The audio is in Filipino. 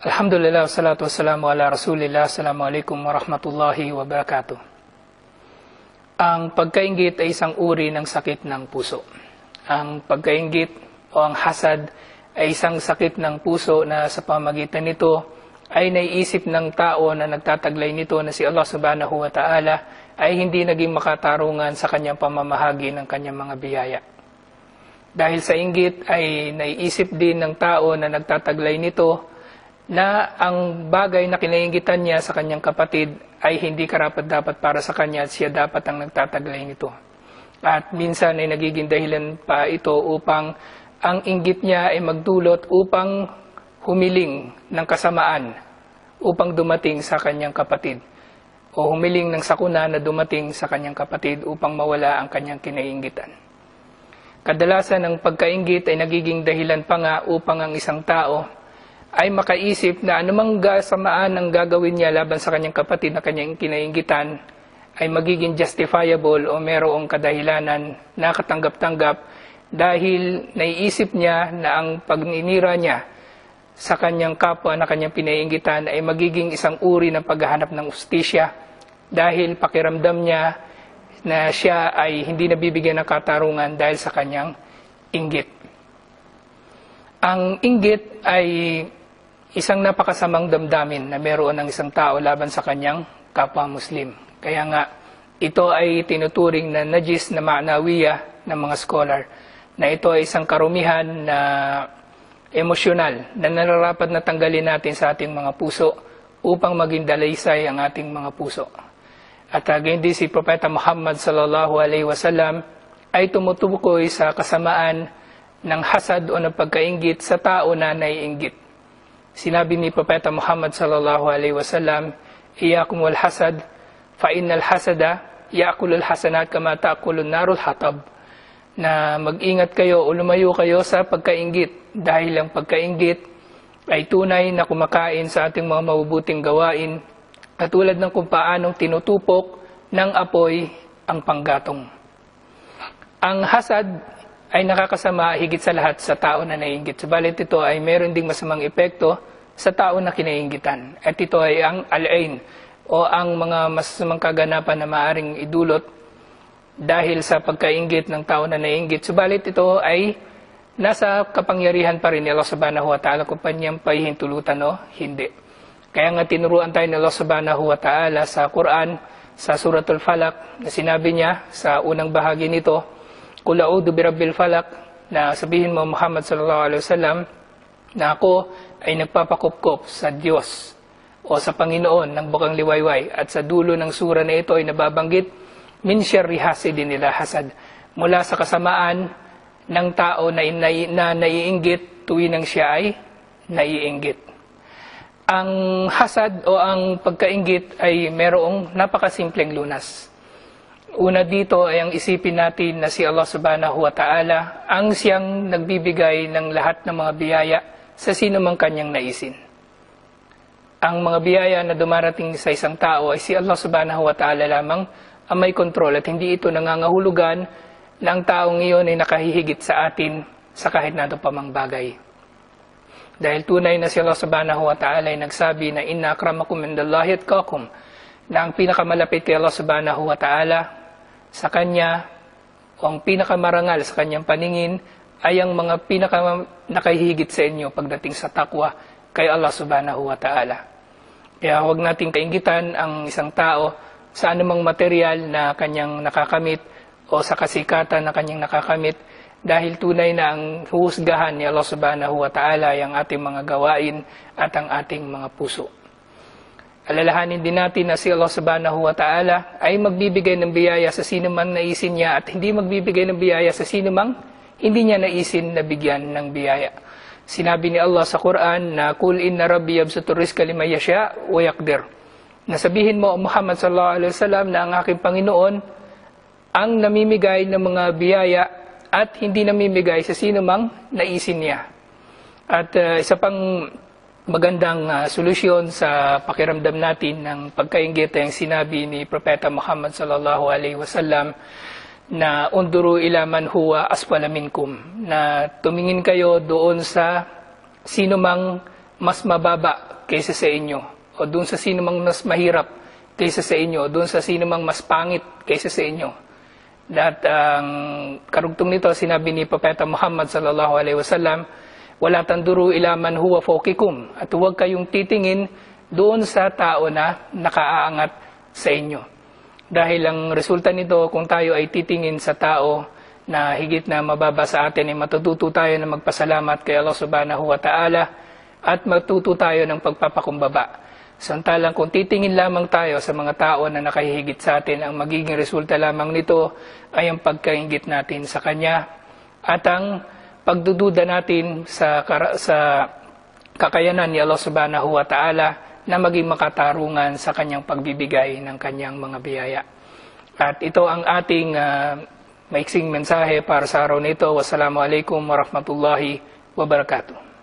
Alhamdulillah, wassalatu wassalamu ala rasulillah. Assalamualaikum warahmatullahi wabarakatuh. Ang pagkainggit ay isang uri ng sakit ng puso. Ang pagkainggit o ang hasad ay isang sakit ng puso na sa pamagitan nito ay naiisip ng tao na nagtataglay nito na si Allah subhanahu wa ta'ala ay hindi naging makatarungan sa kanyang pamamahagi ng kanyang mga biyaya. Dahil sa inggit ay naiisip din ng tao na nagtataglay nito na ang bagay na kinainggitan niya sa kanyang kapatid ay hindi karapat-dapat para sa kanya at siya dapat ang nagtataglay nito. At minsan ay nagiging dahilan pa ito upang ang inggit niya ay magdulot upang humiling ng kasamaan upang dumating sa kanyang kapatid o humiling ng sakuna na dumating sa kanyang kapatid upang mawala ang kanyang kinainggitan. Kadalasan ang pagkainggit ay nagiging dahilan pa nga upang ang isang tao ay makaisip na anumang kasamaan ang gagawin niya laban sa kanyang kapatid na kanyang kinainggitan ay magiging justifiable o merong kadahilanan na katanggap-tanggap dahil naiisip niya na ang pagninira niya sa kanyang kapwa na kanyang pinainggitan ay magiging isang uri ng paghahanap ng ustisya dahil pakiramdam niya na siya ay hindi nabibigyan ng katarungan dahil sa kanyang inggit. Ang inggit ay isang napakasamang damdamin na meron ng isang tao laban sa kanyang kapwa-Muslim. Kaya nga, ito ay tinuturing na najis na ma'nawiya ng mga scholar, na ito ay isang karumihan na emosyonal na nararapat na tanggalin natin sa ating mga puso upang maging dalaysay ang ating mga puso. At again, si Propeta Muhammad sallallahu alaihi wasallam ay tumutukoy sa kasamaan ng hasad o ng pagkainggit sa tao na naiinggit. Sinabi ni Propeta Muhammad sallallahu alaihi wasallam, "Iyakum wal hasad, fa innal hasada ya'kulul hasanat kama ta'kulun narul hatab." Na mag-ingat kayo o lumayo kayo sa pagkainggit dahil ang pagkainggit ay tunay na kumakain sa ating mga mabubuting gawain at tulad ng kung paanong tinutupok ng apoy ang panggatong. Ang hasad ay nakakasama higit sa lahat sa tao na naiinggit. Subalit ito ay meron ding masamang epekto sa tao na kinainggitan. At ito ay ang al-ain o ang mga masamang kaganapan na maaring idulot dahil sa pagkainggit ng tao na naiinggit. Subalit ito ay nasa kapangyarihan pa rin ni Allah subhanahu wa ta'ala kung kanyang pahihintulutan o hindi. Kaya nga tinuruan tayo ni Allah subhanahu wa ta'ala sa Quran, sa Suratul Falaq, na sinabi niya sa unang bahagi nito, Qul a'udhu birabbil falaq, na sabihin mo Muhammad sallallahu alaihi wasallam na ako ay nagpapakupkop sa Diyos o sa Panginoon ng bukang liwayway, at sa dulo ng sura na ito ay nababanggit min syarri hasidin ila hasad, mula sa kasamaan ng tao na naiinggit tuwing siya ay naiinggit. Ang hasad o ang pagkainggit ay merong napakasimpleng lunas. Una dito ay ang isipin natin na si Allah subhanahu wa ta'ala ang siyang nagbibigay ng lahat ng mga biyaya sa sino mang kanyang naisin. Ang mga biyaya na dumarating sa isang tao ay si Allah subhanahu wa ta'ala lamang ang may kontrol at hindi ito nangangahulugan na ang taong iyon ay nakahihigit sa atin sa kahit na ito pamang bagay. Dahil tunay na si Allah subhanahu wa ta'ala ay nagsabi na inna akramakum indallahi atqakum, na ang pinakamalapit kay Allah subhanahu wa ta'ala sa kanya o ang pinakamarangal sa kanyang paningin ay ang mga nakahihigit sa inyo pagdating sa takwa kay Allah subhanahu wa ta'ala. Kaya huwag nating kainggitan ang isang tao sa anumang material na kanyang nakakamit o sa kasikatan na kanyang nakakamit, dahil tunay na ang huhusgahan ni Allah subhanahu wa ta'ala ay ang ating mga gawain at ang ating mga puso. Alalahanin din natin na si Allah subhanahu wa ta'ala ay magbibigay ng biyaya sa sino mang naisin niya at hindi magbibigay ng biyaya sa sino mang hindi niya naisin na bigyan ng biyaya. Sinabi ni Allah sa Quran na Kul inna rabbi yabsutur rizqa liman yasha wa yaqdir. Nasabihin mo Muhammad sallallahu alaihi wasallam na ang aking Panginoon ang namimigay ng mga biyaya at hindi namimigay sa sino mang naisin niya. At isa pang magandang solusyon sa pakiramdam natin ng pagkainggit ay ang sinabi ni Propeta Muhammad sallallahu alaihi wasallam na unduru ila man huwa asfala minkum, na tumingin kayo doon sa sino mang mas mababa kaysa sa inyo, o doon sa sino mang mas mahirap kaysa sa inyo, o doon sa sino mang mas pangit kaysa sa inyo. At ang karugtong nito, sinabi ni Propeta Muhammad sallallahu alaihi wasallam, wala tanduru ila man huwa fawqikum, at huwag kayong titingin doon sa tao na nakaaangat sa inyo. Dahil ang resulta nito, kung tayo ay titingin sa tao na higit na mababa sa atin, ay matututo tayo na magpasalamat kay Allah subhanahu wa ta'ala at matuto tayo ng pagpapakumbaba. Samantalang kung titingin lamang tayo sa mga tao na nakahihigit sa atin, ang magiging resulta lamang nito ay ang pagkaingit natin sa Kanya at ang pagdududa natin sa kakayanan ni Allah subhanahu wa ta'ala na maging makatarungan sa Kanyang pagbibigay ng Kanyang mga biyaya. At ito ang ating maiksing mensahe para sa araw na ito. Wassalamualaikum warahmatullahi wabarakatuh.